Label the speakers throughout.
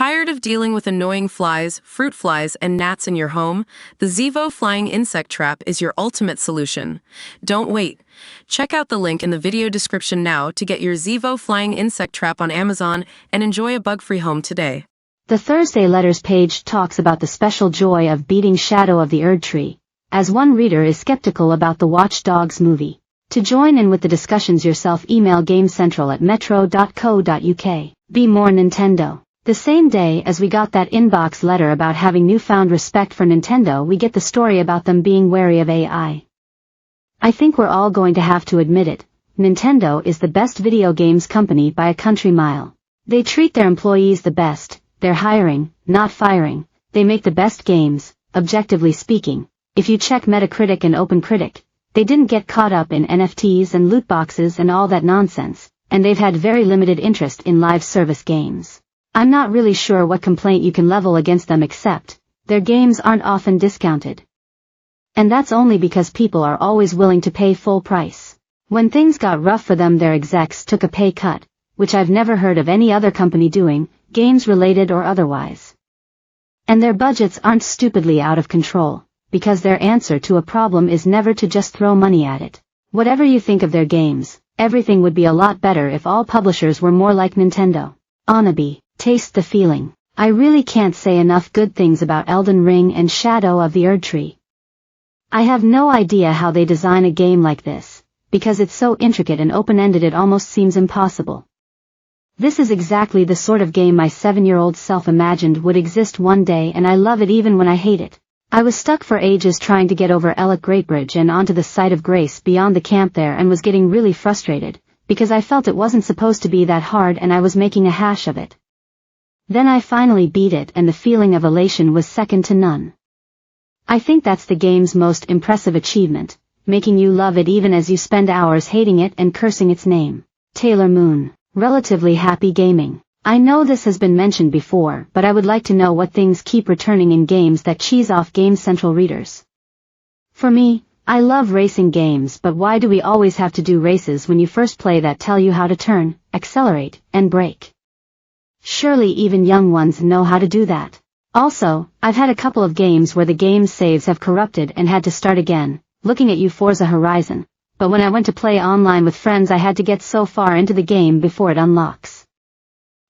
Speaker 1: Tired of dealing with annoying flies, fruit flies, and gnats in your home? The Zevo Flying Insect Trap is your ultimate solution. Don't wait. Check out the link in the video description now to get your Zevo Flying Insect Trap on Amazon and enjoy a bug-free home today.
Speaker 2: The Thursday Letters page talks about the special joy of beating Shadow of the Erd Tree, as one reader is skeptical about the Watch Dogs movie. To join in with the discussions yourself, email gamecentral@metro.co.uk. Be more Nintendo. The same day as we got that inbox letter about having newfound respect for Nintendo, we get the story about them being wary of AI. I think we're all going to have to admit it. Nintendo is the best video games company by a country mile. They treat their employees the best, they're hiring, not firing, they make the best games, objectively speaking. If you check Metacritic and OpenCritic, they didn't get caught up in NFTs and loot boxes and all that nonsense, and they've had very limited interest in live service games. I'm not really sure what complaint you can level against them except, their games aren't often discounted. And that's only because people are always willing to pay full price. When things got rough for them, their execs took a pay cut, which I've never heard of any other company doing, games related or otherwise. And their budgets aren't stupidly out of control, because their answer to a problem is never to just throw money at it. Whatever you think of their games, everything would be a lot better if all publishers were more like Nintendo. Anabi. Taste the feeling. I really can't say enough good things about Elden Ring and Shadow of the Erd Tree. I have no idea how they design a game like this, because it's so intricate and open-ended it almost seems impossible. This is exactly the sort of game my 7-year-old self imagined would exist one day, and I love it even when I hate it. I was stuck for ages trying to get over Ellick Great Bridge and onto the site of Grace beyond the camp there, and was getting really frustrated, because I felt it wasn't supposed to be that hard and I was making a hash of it. Then I finally beat it, and the feeling of elation was second to none. I think that's the game's most impressive achievement, making you love it even as you spend hours hating it and cursing its name. Taylor Moon. Relatively happy gaming. I know this has been mentioned before, but I would like to know what things keep returning in games that cheese off Game Central readers. For me, I love racing games, but why do we always have to do races when you first play that tell you how to turn, accelerate, and brake? Surely even young ones know how to do that. Also, I've had a couple of games where the game's saves have corrupted and had to start again, looking at you Forza Horizon, but when I went to play online with friends I had to get so far into the game before it unlocks.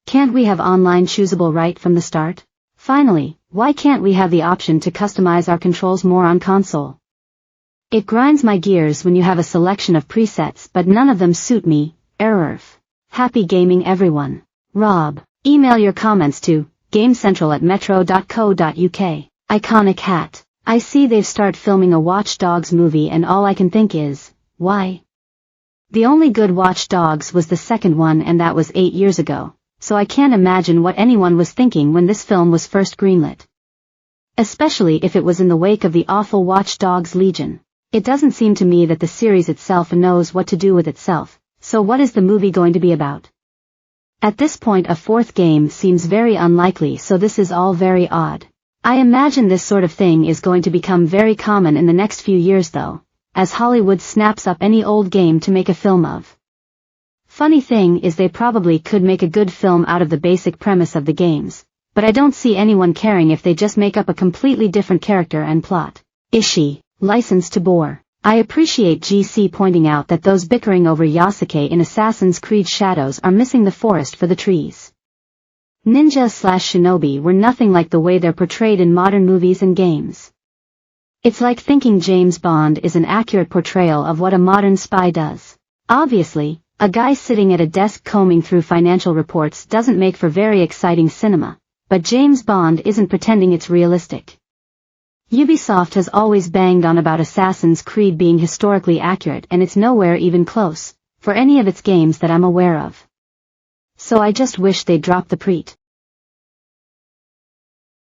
Speaker 2: Can't we have online choosable right from the start? Finally, why can't we have the option to customize our controls more on console? It grinds my gears when you have a selection of presets but none of them suit me. Error. Happy gaming everyone. Rob. Email your comments to gamecentral@metro.co.uk. Iconic hat. I see they've started filming a Watch Dogs movie and all I can think is, why? The only good Watch Dogs was the second one, and that was 8 years ago, so I can't imagine what anyone was thinking when this film was first greenlit. Especially if it was in the wake of the awful Watch Dogs Legion. It doesn't seem to me that the series itself knows what to do with itself, so what is the movie going to be about? At this point a fourth game seems very unlikely, so this is all very odd. I imagine this sort of thing is going to become very common in the next few years though, as Hollywood snaps up any old game to make a film of. Funny thing is they probably could make a good film out of the basic premise of the games, but I don't see anyone caring if they just make up a completely different character and plot. Ishii. License to bore. I appreciate GC pointing out that those bickering over Yasuke in Assassin's Creed Shadows are missing the forest for the trees. Ninja/shinobi were nothing like the way they're portrayed in modern movies and games. It's like thinking James Bond is an accurate portrayal of what a modern spy does. Obviously, a guy sitting at a desk combing through financial reports doesn't make for very exciting cinema, but James Bond isn't pretending it's realistic. Ubisoft has always banged on about Assassin's Creed being historically accurate, and it's nowhere even close, for any of its games that I'm aware of. So I just wish they'd drop the preet.